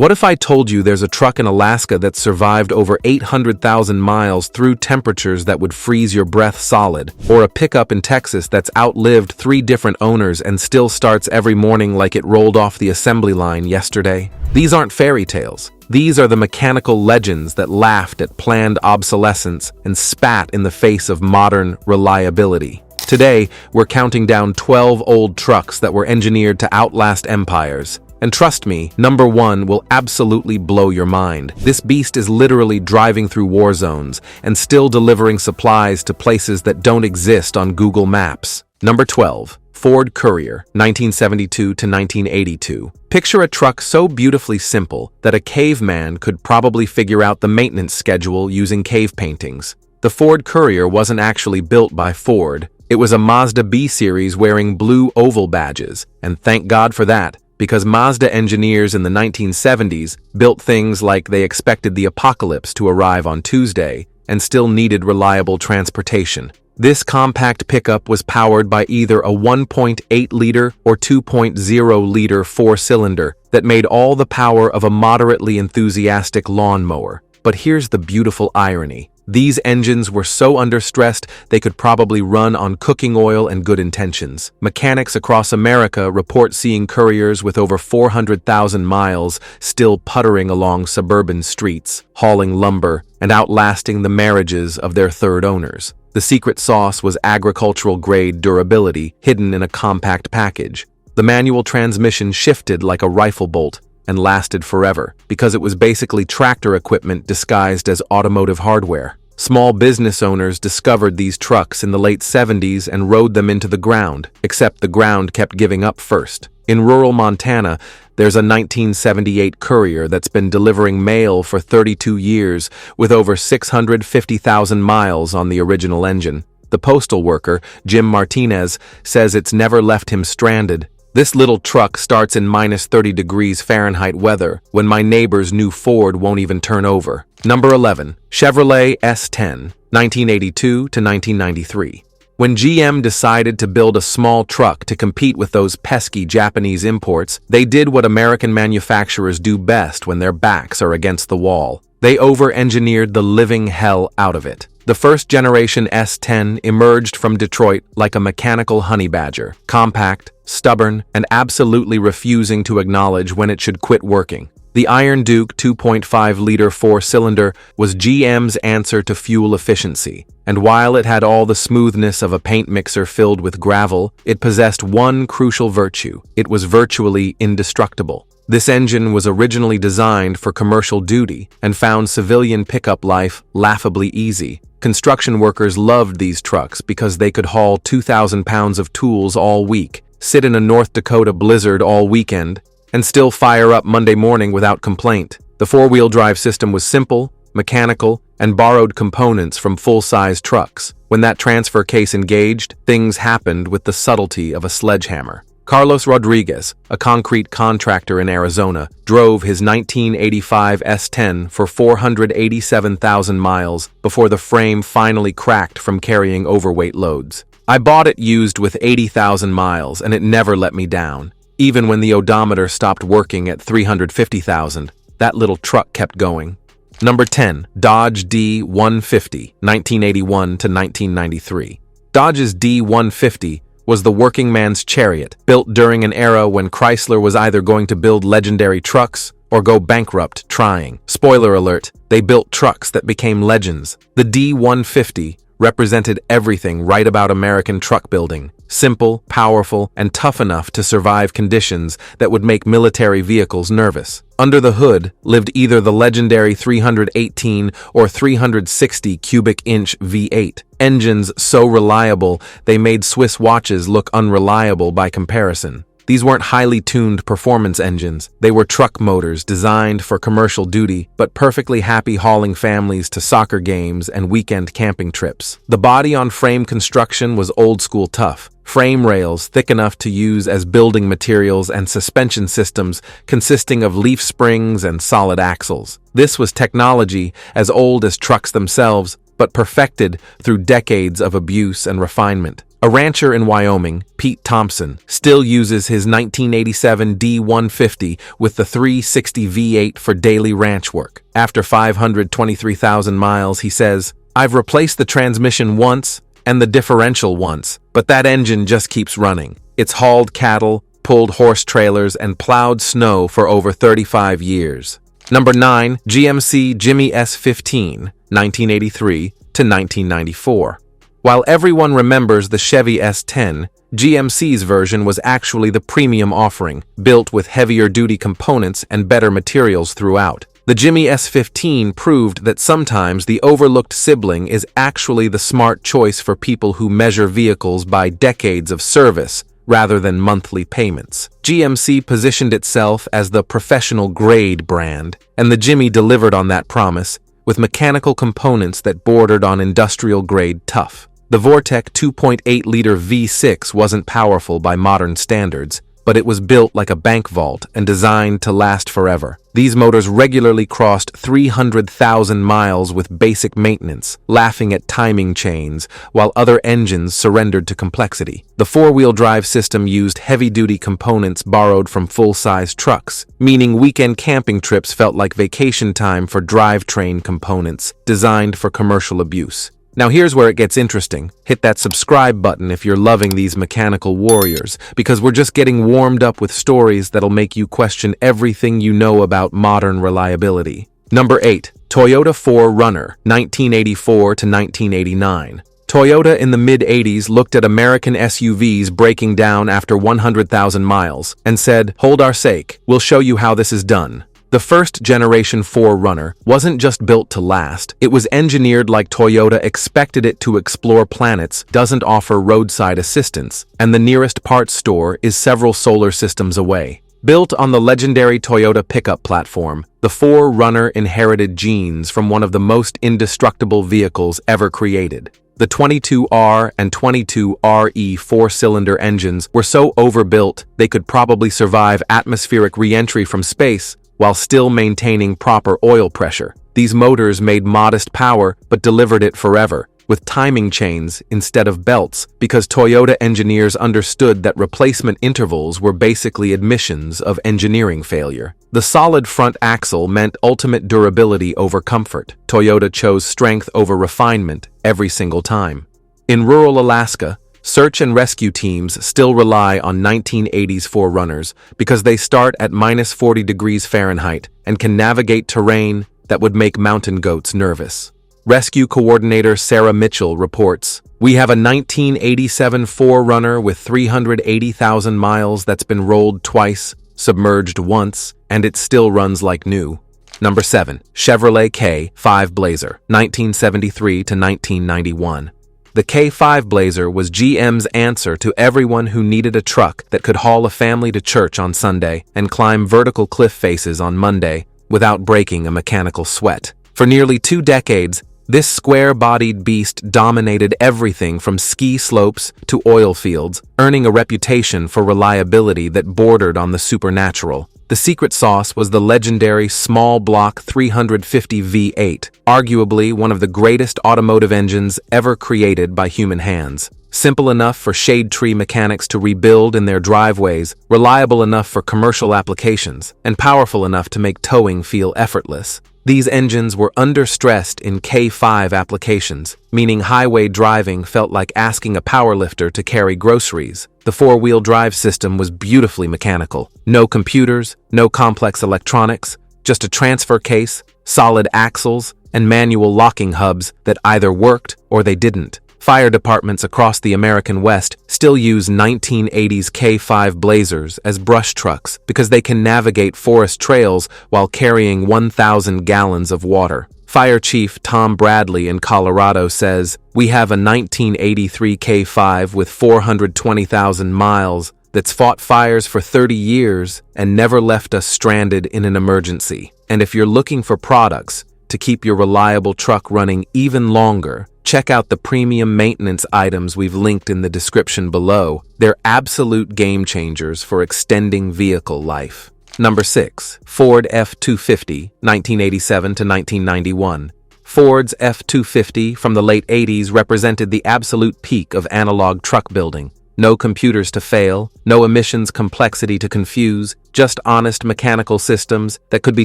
What if I told you there's a truck in Alaska that survived over 800,000 miles through temperatures that would freeze your breath solid, or a pickup in Texas that's outlived 3 different owners and still starts every morning like it rolled off the assembly line yesterday? These aren't fairy tales. These are the mechanical legends that laughed at planned obsolescence and spat in the face of modern reliability. Today, we're counting down 12 old trucks that were engineered to outlast empires. And trust me, number 1 will absolutely blow your mind. This beast is literally driving through war zones and still delivering supplies to places that don't exist on Google Maps. Number 12. Ford Courier, 1972 to 1982. Picture a truck so beautifully simple that a caveman could probably figure out the maintenance schedule using cave paintings. The Ford Courier wasn't actually built by Ford. It was a Mazda B-Series wearing blue oval badges, and thank God for that, because Mazda engineers in the 1970s built things like they expected the apocalypse to arrive on Tuesday and still needed reliable transportation. This compact pickup was powered by either a 1.8-liter or 2.0-liter 4-cylinder that made all the power of a moderately enthusiastic lawnmower. But here's the beautiful irony. These engines were so understressed they could probably run on cooking oil and good intentions. Mechanics across America report seeing Couriers with over 400,000 miles still puttering along suburban streets, hauling lumber, and outlasting the marriages of their third owners. The secret sauce was agricultural-grade durability hidden in a compact package. The manual transmission shifted like a rifle bolt and lasted forever because it was basically tractor equipment disguised as automotive hardware. Small business owners discovered these trucks in the late 70s and rode them into the ground, except the ground kept giving up first. In rural Montana, there's a 1978 Courier that's been delivering mail for 32 years with over 650,000 miles on the original engine. The postal worker, Jim Martinez, says it's never left him stranded. This little truck starts in minus 30 degrees Fahrenheit weather when my neighbor's new Ford won't even turn over. Number 11. Chevrolet S-10, 1982 to 1993. When GM decided to build a small truck to compete with those pesky Japanese imports, they did what American manufacturers do best when their backs are against the wall. They over-engineered the living hell out of it. The first-generation S-10 emerged from Detroit like a mechanical honey badger, compact, stubborn, and absolutely refusing to acknowledge when it should quit working. The Iron Duke 2.5-liter 4-cylinder was GM's answer to fuel efficiency, and while it had all the smoothness of a paint mixer filled with gravel, it possessed one crucial virtue: it was virtually indestructible. This engine was originally designed for commercial duty and found civilian pickup life laughably easy. Construction workers loved these trucks because they could haul 2,000 pounds of tools all week, sit in a North Dakota blizzard all weekend, and still fire up Monday morning without complaint. The four-wheel drive system was simple, mechanical, and borrowed components from full-size trucks. When that transfer case engaged, things happened with the subtlety of a sledgehammer. Carlos Rodriguez, a concrete contractor in Arizona, drove his 1985 S-10 for 487,000 miles before the frame finally cracked from carrying overweight loads. I bought it used with 80,000 miles, and it never let me down. Even when the odometer stopped working at 350,000, that little truck kept going. Number 10. Dodge D-150, 1981 to 1993. Dodge's D-150 was the working man's chariot, built during an era when Chrysler was either going to build legendary trucks or go bankrupt trying. Spoiler alert, they built trucks that became legends. The D-150 represented everything right about American truck building: simple, powerful, and tough enough to survive conditions that would make military vehicles nervous. Under the hood lived either the legendary 318 or 360 cubic inch V8, engines so reliable they made Swiss watches look unreliable by comparison. These weren't highly tuned performance engines. They were truck motors designed for commercial duty, but perfectly happy hauling families to soccer games and weekend camping trips. The body-on-frame construction was old-school tough. Frame rails thick enough to use as building materials and suspension systems consisting of leaf springs and solid axles. This was technology as old as trucks themselves, but perfected through decades of abuse and refinement. A rancher in Wyoming, Pete Thompson, still uses his 1987 D150 with the 360 V8 for daily ranch work. After 523,000 miles, he says, "I've replaced the transmission once and the differential once, but that engine just keeps running. It's hauled cattle, pulled horse trailers, and plowed snow for over 35 years." Number 9. GMC Jimmy S-15, 1983 to 1994. While everyone remembers the Chevy S10, GMC's version was actually the premium offering, built with heavier-duty components and better materials throughout. The Jimmy S-15 proved that sometimes the overlooked sibling is actually the smart choice for people who measure vehicles by decades of service rather than monthly payments. GMC positioned itself as the professional-grade brand, and the Jimmy delivered on that promise with mechanical components that bordered on industrial-grade tough. The Vortec 2.8-liter V6 wasn't powerful by modern standards, but it was built like a bank vault and designed to last forever. These motors regularly crossed 300,000 miles with basic maintenance, laughing at timing chains, while other engines surrendered to complexity. The four-wheel drive system used heavy-duty components borrowed from full-size trucks, meaning weekend camping trips felt like vacation time for drivetrain components designed for commercial abuse. Now here's where it gets interesting. Hit that subscribe button if you're loving these mechanical warriors, because we're just getting warmed up with stories that'll make you question everything you know about modern reliability. Number 8. Toyota 4Runner, 1984 to 1989. Toyota in the mid-80s looked at American SUVs breaking down after 100,000 miles and said, "Hold our sake, we'll show you how this is done." The first-generation 4Runner wasn't just built to last, it was engineered like Toyota expected it to explore planets, doesn't offer roadside assistance, and the nearest parts store is several solar systems away. Built on the legendary Toyota pickup platform, the 4Runner inherited genes from one of the most indestructible vehicles ever created. The 22R and 22RE four-cylinder engines were so overbuilt they could probably survive atmospheric re-entry from space while still maintaining proper oil pressure. These motors made modest power but delivered it forever, with timing chains instead of belts, because Toyota engineers understood that replacement intervals were basically admissions of engineering failure. The solid front axle meant ultimate durability over comfort. Toyota chose strength over refinement every single time. In rural Alaska, search and rescue teams still rely on 1980s 4Runners because they start at -40 degrees Fahrenheit and can navigate terrain that would make mountain goats nervous. Rescue coordinator Sarah Mitchell reports, "We have a 1987 4Runner with 380,000 miles that's been rolled twice, submerged once, and it still runs like new." Number 7. Chevrolet K5 Blazer, 1973 to 1991. The K5 Blazer was GM's answer to everyone who needed a truck that could haul a family to church on Sunday and climb vertical cliff faces on Monday without breaking a mechanical sweat. For nearly 2 decades, this square-bodied beast dominated everything from ski slopes to oil fields, earning a reputation for reliability that bordered on the supernatural. The secret sauce was the legendary small-block 350 V8, arguably one of the greatest automotive engines ever created by human hands. Simple enough for shade tree mechanics to rebuild in their driveways, reliable enough for commercial applications, and powerful enough to make towing feel effortless. These engines were understressed in K5 applications, meaning highway driving felt like asking a powerlifter to carry groceries. The four-wheel drive system was beautifully mechanical. No computers, no complex electronics, just a transfer case, solid axles, and manual locking hubs that either worked or they didn't. Fire departments across the American West still use 1980s K5 Blazers as brush trucks because they can navigate forest trails while carrying 1,000 gallons of water. Fire Chief Tom Bradley in Colorado says, "We have a 1983 K5 with 420,000 miles that's fought fires for 30 years and never left us stranded in an emergency." And if you're looking for products to keep your reliable truck running even longer, check out the premium maintenance items we've linked in the description below. They're absolute game changers for extending vehicle life. Number 6. Ford F-250, 1987 to 1991. Ford's F-250 from the late 80s represented the absolute peak of analog truck building. No computers to fail, no emissions complexity to confuse, just honest mechanical systems that could be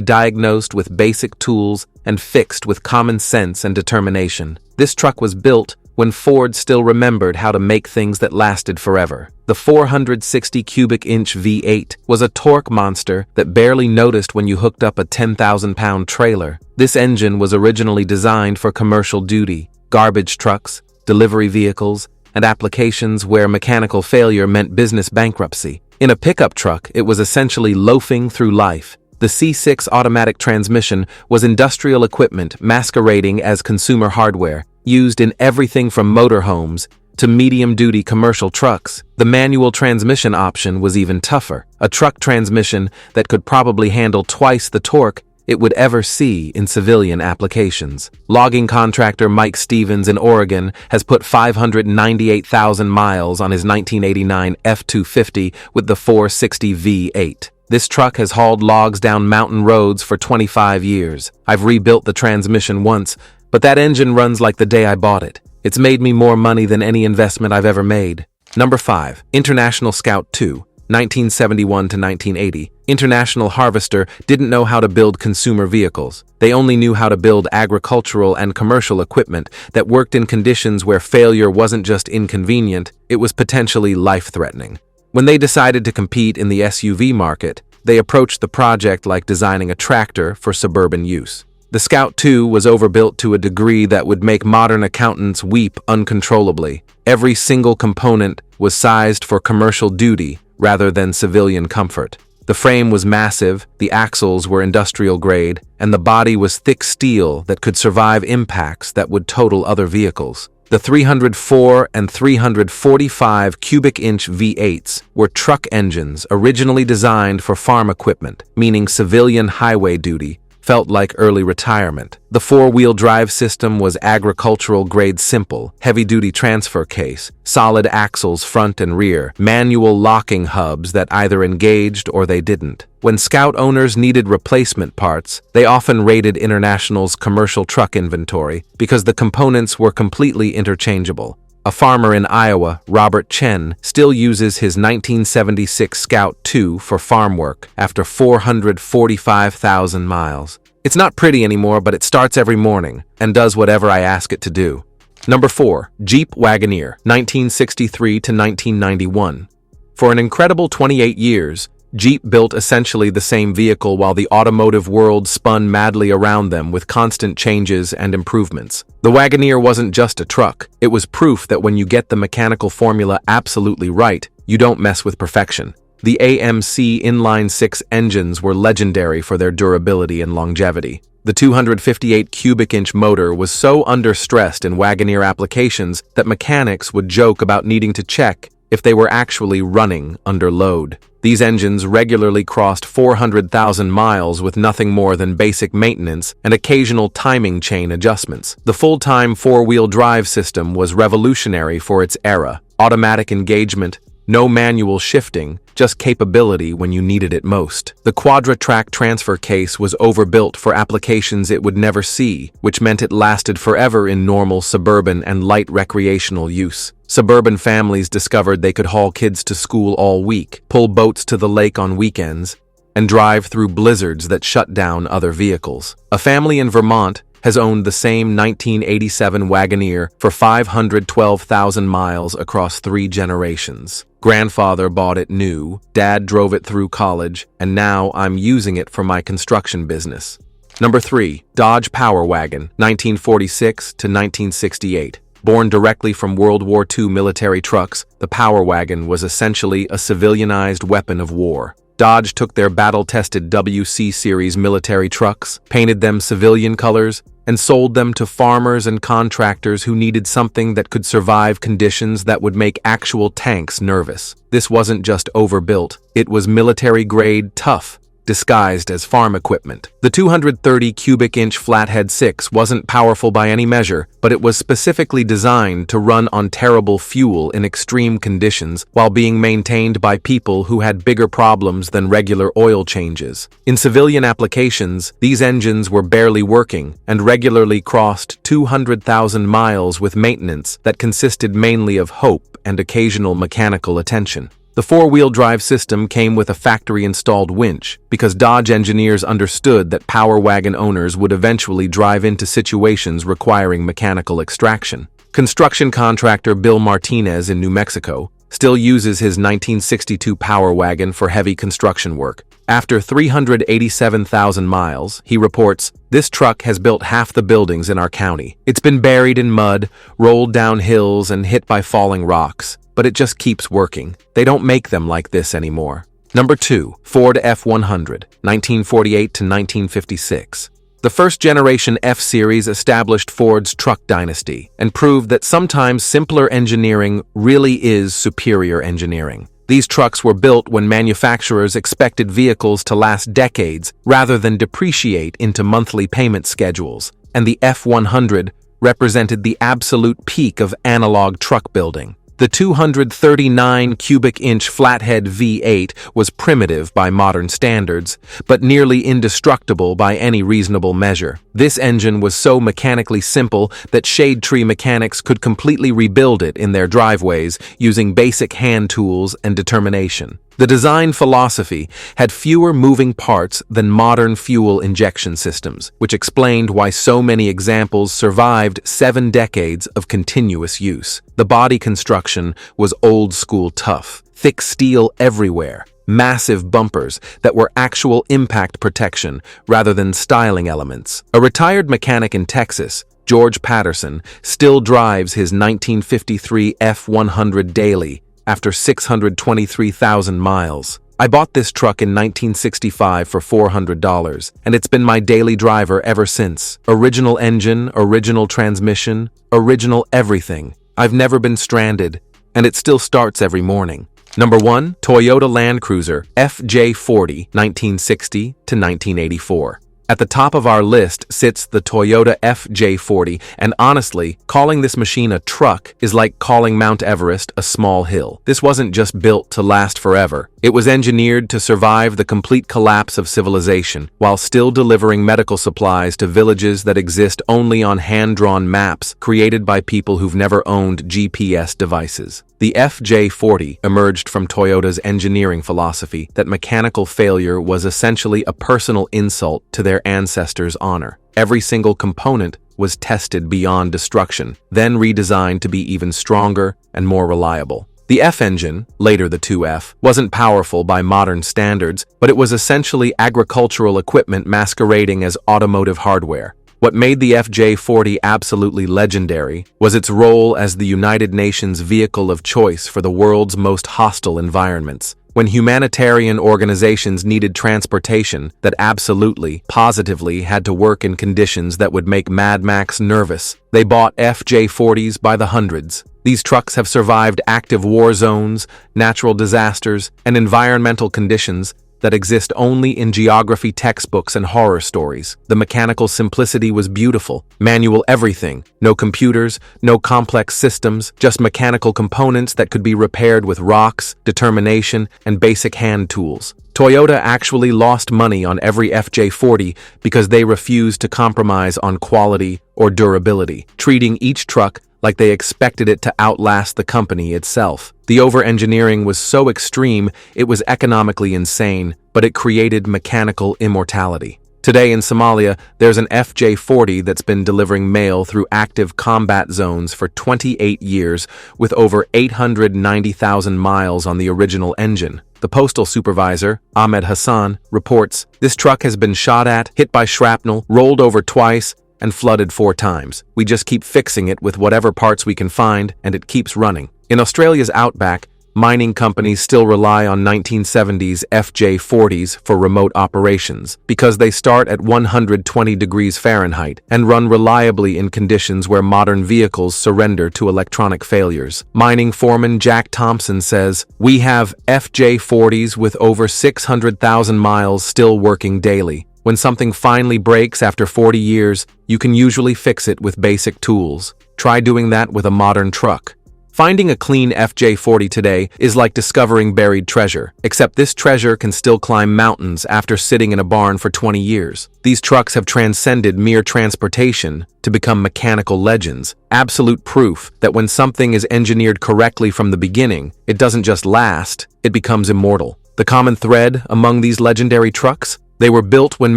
diagnosed with basic tools and fixed with common sense and determination. This truck was built when Ford still remembered how to make things that lasted forever. The 460 cubic inch V8 was a torque monster that barely noticed when you hooked up a 10,000-pound trailer. This engine was originally designed for commercial duty, garbage trucks, delivery vehicles, and applications where mechanical failure meant business bankruptcy. In a pickup truck, it was essentially loafing through life. The C6 automatic transmission was industrial equipment masquerading as consumer hardware, used in everything from motorhomes to medium-duty commercial trucks. The manual transmission option was even tougher, a truck transmission that could probably handle twice the torque it would ever see in civilian applications. Logging contractor Mike Stevens in Oregon has put 598,000 miles on his 1989 F-250 with the 460 V8. This truck has hauled logs down mountain roads for 25 years. I've rebuilt the transmission once, but that engine runs like the day I bought it. It's made me more money than any investment I've ever made. Number 5. International Scout II, 1971 to 1980. International Harvester didn't know how to build consumer vehicles. They only knew how to build agricultural and commercial equipment that worked in conditions where failure wasn't just inconvenient, it was potentially life-threatening. When they decided to compete in the SUV market, they approached the project like designing a tractor for suburban use. The Scout II was overbuilt to a degree that would make modern accountants weep uncontrollably. Every single component was sized for commercial duty rather than civilian comfort. The frame was massive, the axles were industrial grade, and the body was thick steel that could survive impacts that would total other vehicles. The 304 and 345 cubic inch V8s were truck engines originally designed for farm equipment, meaning civilian highway duty felt like early retirement. The four-wheel drive system was agricultural-grade simple, heavy-duty transfer case, solid axles front and rear, manual locking hubs that either engaged or they didn't. When Scout owners needed replacement parts, they often raided International's commercial truck inventory because the components were completely interchangeable. A farmer in Iowa, Robert Chen, still uses his 1976 Scout II for farm work after 445,000 miles. It's not pretty anymore, but it starts every morning and does whatever I ask it to do. Number 4. Jeep Wagoneer, 1963 to 1991. For an incredible 28 years, Jeep built essentially the same vehicle while the automotive world spun madly around them with constant changes and improvements. The Wagoneer wasn't just a truck, it was proof that when you get the mechanical formula absolutely right, you don't mess with perfection. The AMC inline-six engines were legendary for their durability and longevity. The 258 cubic inch motor was so understressed in Wagoneer applications that mechanics would joke about needing to check if they were actually running under load. These engines regularly crossed 400,000 miles with nothing more than basic maintenance and occasional timing chain adjustments. The full-time four-wheel drive system was revolutionary for its era. Automatic engagement, no manual shifting, just capability when you needed it most. The quadra-track transfer case was overbuilt for applications it would never see, which meant it lasted forever in normal suburban and light recreational use. Suburban families discovered they could haul kids to school all week, pull boats to the lake on weekends, and drive through blizzards that shut down other vehicles. A family in Vermont has owned the same 1987 Wagoneer for 512,000 miles across 3 generations. Grandfather bought it new, Dad drove it through college, and now I'm using it for my construction business. Number 3. Dodge Power Wagon, 1946 to 1968. Born directly from World War II military trucks, the Power Wagon was essentially a civilianized weapon of war. Dodge took their battle-tested WC Series military trucks, painted them civilian colors, and sold them to farmers and contractors who needed something that could survive conditions that would make actual tanks nervous. This wasn't just overbuilt, it was military-grade tough, disguised as farm equipment. The 230 cubic inch Flathead 6 wasn't powerful by any measure, but it was specifically designed to run on terrible fuel in extreme conditions while being maintained by people who had bigger problems than regular oil changes. In civilian applications, these engines were barely working and regularly crossed 200,000 miles with maintenance that consisted mainly of hope and occasional mechanical attention. The four-wheel drive system came with a factory-installed winch because Dodge engineers understood that power wagon owners would eventually drive into situations requiring mechanical extraction. Construction contractor Bill Martinez in New Mexico still uses his 1962 Power Wagon for heavy construction work. After 387,000 miles, he reports, "This truck has built half the buildings in our county. It's been buried in mud, rolled down hills, and hit by falling rocks, but it just keeps working. They don't make them like this anymore." Number 2. Ford F-100, 1948 to 1956. The first-generation F-Series established Ford's truck dynasty and proved that sometimes simpler engineering really is superior engineering. These trucks were built when manufacturers expected vehicles to last decades rather than depreciate into monthly payment schedules, and the F-100 represented the absolute peak of analog truck building. The 239 cubic inch Flathead V8 was primitive by modern standards, but nearly indestructible by any reasonable measure. This engine was so mechanically simple that shade tree mechanics could completely rebuild it in their driveways using basic hand tools and determination. The design philosophy had fewer moving parts than modern fuel injection systems, which explained why so many examples survived 7 decades of continuous use. The body construction was old-school tough, thick steel everywhere, massive bumpers that were actual impact protection rather than styling elements. A retired mechanic in Texas, George Patterson, still drives his 1953 F-100 daily, after 623,000 miles. "I bought this truck in 1965 for $400, and it's been my daily driver ever since. Original engine, original transmission, original everything. I've never been stranded, and it still starts every morning." Number 1. Toyota Land Cruiser FJ40, 1960 to 1984. At the top of our list sits the Toyota FJ40, and honestly, calling this machine a truck is like calling Mount Everest a small hill. This wasn't just built to last forever. It was engineered to survive the complete collapse of civilization, while still delivering medical supplies to villages that exist only on hand-drawn maps created by people who've never owned GPS devices. The FJ40 emerged from Toyota's engineering philosophy that mechanical failure was essentially a personal insult to their ancestors' honor. Every single component was tested beyond destruction, then redesigned to be even stronger and more reliable. The F engine, later the 2F, wasn't powerful by modern standards, but it was essentially agricultural equipment masquerading as automotive hardware. What made the FJ40 absolutely legendary was its role as the United Nations vehicle of choice for the world's most hostile environments. When humanitarian organizations needed transportation that absolutely, positively had to work in conditions that would make Mad Max nervous, they bought FJ40s by the hundreds. These trucks have survived active war zones, natural disasters, and environmental conditions that exist only in geography textbooks and horror stories. The mechanical simplicity was beautiful. Manual everything. No computers, no complex systems, just mechanical components that could be repaired with rocks, determination, and basic hand tools. Toyota actually lost money on every FJ40 because they refused to compromise on quality or durability, treating each truck like they expected it to outlast the company itself. The over-engineering was so extreme, it was economically insane, but it created mechanical immortality. Today in Somalia, there's an FJ40 that's been delivering mail through active combat zones for 28 years with over 890,000 miles on the original engine. The postal supervisor, Ahmed Hassan, reports, "This truck has been shot at, hit by shrapnel, rolled over twice, and flooded 4 times. We just keep fixing it with whatever parts we can find, and it keeps running." In Australia's outback, mining companies still rely on 1970s FJ40s for remote operations because they start at 120 degrees Fahrenheit and run reliably in conditions where modern vehicles surrender to electronic failures. Mining foreman Jack Thompson says, "We have FJ40s with over 600,000 miles still working daily. When something finally breaks after 40 years, you can usually fix it with basic tools. Try doing that with a modern truck." Finding a clean FJ40 today is like discovering buried treasure, except this treasure can still climb mountains after sitting in a barn for 20 years. These trucks have transcended mere transportation to become mechanical legends, absolute proof that when something is engineered correctly from the beginning, it doesn't just last, it becomes immortal. The common thread among these legendary trucks? They were built when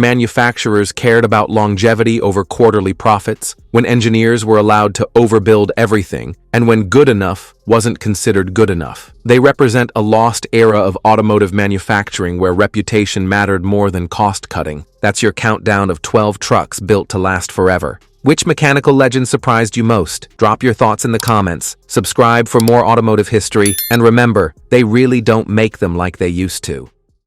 manufacturers cared about longevity over quarterly profits, when engineers were allowed to overbuild everything, and when good enough wasn't considered good enough. They represent a lost era of automotive manufacturing where reputation mattered more than cost-cutting. That's your countdown of 12 trucks built to last forever. Which mechanical legend surprised you most? Drop your thoughts in the comments, subscribe for more automotive history, and remember, they really don't make them like they used to.